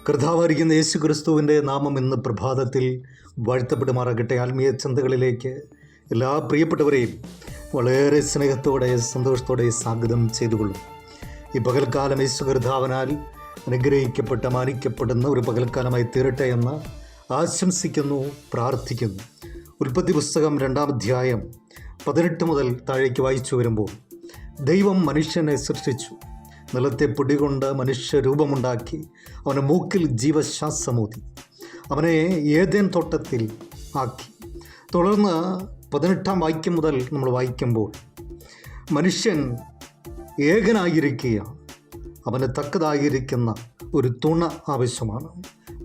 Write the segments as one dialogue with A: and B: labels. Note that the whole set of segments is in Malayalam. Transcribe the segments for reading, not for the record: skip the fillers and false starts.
A: കർത്താവായിരിക്കുന്ന യേശു ക്രിസ്തുവിൻ്റെ നാമം ഇന്ന് പ്രഭാതത്തിൽ വാഴ്ത്തപ്പെടുമാറാകട്ടെ. ആത്മീയ ചിന്തകളിലേക്ക് എല്ലാ പ്രിയപ്പെട്ടവരെയും വളരെ സ്നേഹത്തോടെ സന്തോഷത്തോടെ സ്വാഗതം ചെയ്തുകൊള്ളും. ഈ പകൽക്കാലം യേശു കർത്താവിനാൽ അനുഗ്രഹിക്കപ്പെട്ട മാനിക്കപ്പെടുന്ന ഒരു പകൽക്കാലമായി തീരട്ടെ എന്ന് ആശംസിക്കുന്നു, പ്രാർത്ഥിക്കുന്നു. ഉൽപ്പത്തി പുസ്തകം 2-ാം അധ്യായം 18 മുതൽ താഴേക്ക് വായിച്ചു വരുമ്പോൾ, ദൈവം മനുഷ്യനെ സൃഷ്ടിച്ചു. നിലത്തെ പൊടികൊണ്ട് മനുഷ്യരൂപമുണ്ടാക്കി അവൻ്റെ മൂക്കിൽ ജീവശ്വാസമൂതി അവനെ ഏദേൻ തോട്ടത്തിൽ ആക്കി. തുടർന്ന് 18-ാം വാക്യം മുതൽ നമ്മൾ വായിക്കുമ്പോൾ, മനുഷ്യൻ ഏകനായിരിക്കുക, അവന് തക്കതായിരിക്കുന്ന ഒരു തുണ ആവശ്യമാണ്.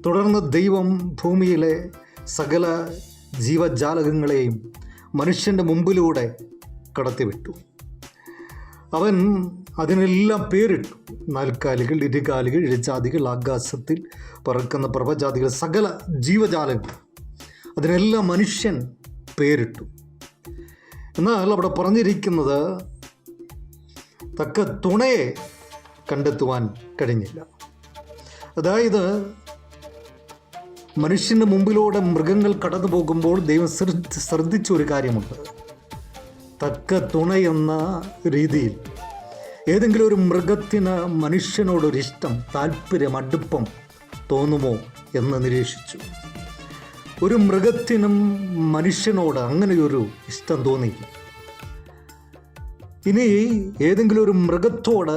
A: തുടർന്ന് ദൈവം ഭൂമിയിലെ സകല ജീവജാലകങ്ങളെയും മനുഷ്യൻ്റെ മുമ്പിലൂടെ കടത്തിവിട്ടു. അവൻ അതിനെല്ലാം പേരിട്ടു. നാൽക്കാലികൾ, ഇരുകാലികൾ, ഇഴജാതികൾ, ആകാശത്തിൽ പറക്കുന്ന പ്രഭജാതികൾ, സകല ജീവജാലങ്ങൾ, അതിനെല്ലാം മനുഷ്യൻ പേരിട്ടു. എന്നാൽ അവിടെ പറഞ്ഞിരിക്കുന്നത് തക്ക തുണയെ കണ്ടെത്തുവാൻ കഴിഞ്ഞില്ല. അതായത് മനുഷ്യൻ്റെ മുമ്പിലൂടെ മൃഗങ്ങൾ കടന്നു പോകുമ്പോൾ ദൈവം ശ്രദ്ധിച്ച ഒരു കാര്യമുണ്ട്. തക്ക തുണയെന്ന രീതിയിൽ ഏതെങ്കിലും ഒരു മൃഗത്തിന് മനുഷ്യനോടൊരിഷ്ടം, താല്പര്യം, അടുപ്പം തോന്നുമോ എന്ന് നിരീക്ഷിച്ചു. ഒരു മൃഗത്തിനും മനുഷ്യനോട് അങ്ങനെയൊരു ഇഷ്ടം തോന്നിയില്ല. ഇനി ഏതെങ്കിലും ഒരു മൃഗത്തോട്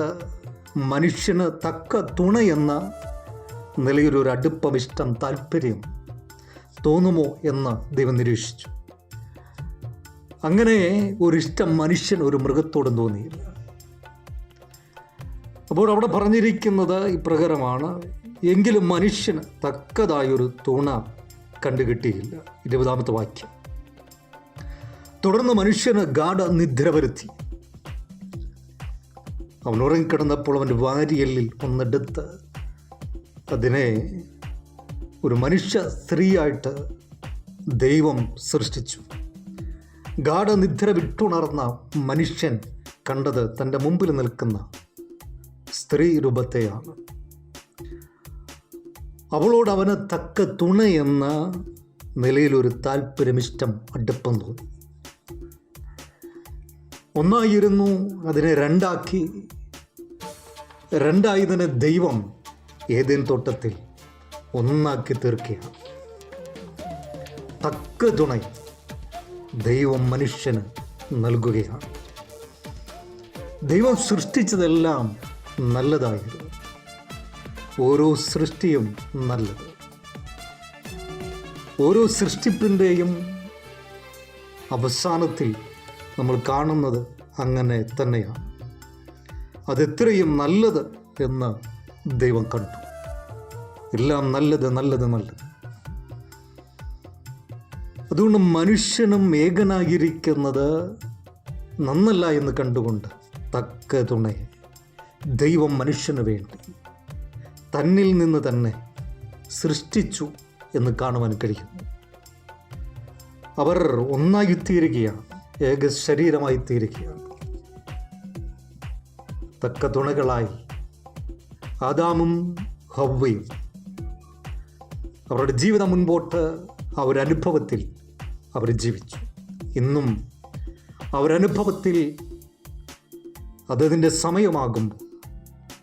A: മനുഷ്യന് തക്ക തുണ എന്ന നിലയിലൊരു അടുപ്പം, ഇഷ്ടം, താല്പര്യം തോന്നുമോ എന്ന് ദൈവം നിരീക്ഷിച്ചു. അങ്ങനെ ഒരിഷ്ടം മനുഷ്യൻ ഒരു മൃഗത്തോടും തോന്നിയില്ല. അപ്പോൾ അവിടെ പറഞ്ഞിരിക്കുന്നത് ഇപ്രകാരമാണ്: എങ്കിലും മനുഷ്യന് തക്കതായൊരു തുണ കണ്ടുകിട്ടിയില്ല. 20-ാമത്തെ വാക്യം. തുടർന്ന് മനുഷ്യന് ഗാഢനിദ്ര വരുത്തി. അവൻ ഉറങ്ങിക്കിടന്നപ്പോൾ അവൻ്റെ വാരിയെല്ലിൽ ഒന്നെടുത്ത് അതിനെ ഒരു മനുഷ്യ സ്ത്രീയായിട്ട് ദൈവം സൃഷ്ടിച്ചു. ഗാഢനിദ്ര വിട്ടുണർന്ന മനുഷ്യൻ കണ്ടത് തൻ്റെ മുമ്പിൽ നിൽക്കുന്ന സ്ത്രീ രൂപത്തെയാണ്. അവളോട് അവന് തക്ക തുണ എന്ന നിലയിലൊരു താല്പര്യം, ഇഷ്ടം, അടുപ്പം തോന്നി. ഒന്നായിരുന്നു, അതിനെ രണ്ടാക്കി. രണ്ടായതിനെ ദൈവം ഏദേൻ തോട്ടത്തിൽ ഒന്നാക്കി തീർക്കുകയാണ്. തക്ക തുണ ദൈവം മനുഷ്യന് നൽകുകയാണ്. ദൈവം സൃഷ്ടിച്ചതെല്ലാം നല്ലതായിരുന്നു. ഓരോ സൃഷ്ടിയും നല്ലത്. ഓരോ സൃഷ്ടിപ്പിൻ്റെയും അവസാനത്തിൽ നമ്മൾ കാണുന്നത് അങ്ങനെ തന്നെയാണ്. അതെത്രയും നല്ലത് എന്ന് ദൈവം കണ്ടു. എല്ലാം നല്ലത്, നല്ലത്, നല്ലത്. അതുകൊണ്ട് മനുഷ്യനും ഏകനായിരിക്കുന്നത് നന്നല്ല എന്ന് കണ്ടുകൊണ്ട് തക്ക തുണയെ ദൈവം മനുഷ്യന് വേണ്ടി തന്നിൽ നിന്ന് തന്നെ സൃഷ്ടിച്ചു എന്ന് കാണുവാൻ കഴിയുന്നു. അവർ ഒന്നായി തീരുകയാണ്, ഏക ശരീരമായി തീരുകയാണ്. തക്ക തുണകളായി ആദാമും ഹവ്വയും അവരുടെ ജീവിതം മുൻപോട്ട് ആ ഒരു അനുഭവത്തിൽ അവർ ജീവിച്ചു. ഇന്നും അവരനുഭവത്തിൽ അതതിൻ്റെ സമയമാകുമ്പോൾ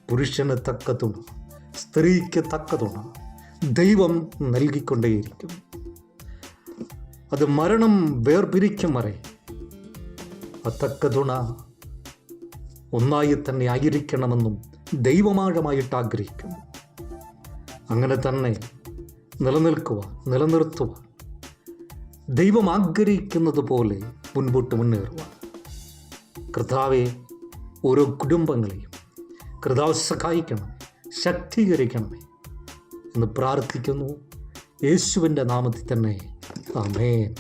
A: പുരുഷന് തക്ക തുണ, സ്ത്രീക്ക് തക്ക തുണ ദൈവം നൽകിക്കൊണ്ടേയിരിക്കും. അത് മരണം വേർപിരിക്കും വരെ ആ തക്ക തുണ ഒന്നായി തന്നെ ആയിരിക്കണമെന്നും ദൈവമാഴമായിട്ട് ആഗ്രഹിക്കുന്നു. അങ്ങനെ തന്നെ നിലനിർത്തുക ദൈവം ആഗ്രഹിക്കുന്നത് പോലെ മുൻപോട്ട് മുന്നേറുക. കർത്താവെ, ഓരോ കുടുംബങ്ങളെയും കർത്താവ് സഹായിക്കണം, ശക്തീകരിക്കണമേ എന്ന് പ്രാർത്ഥിക്കുന്നു. യേശുവിൻ്റെ നാമത്തിൽ തന്നെ. ആമേൻ.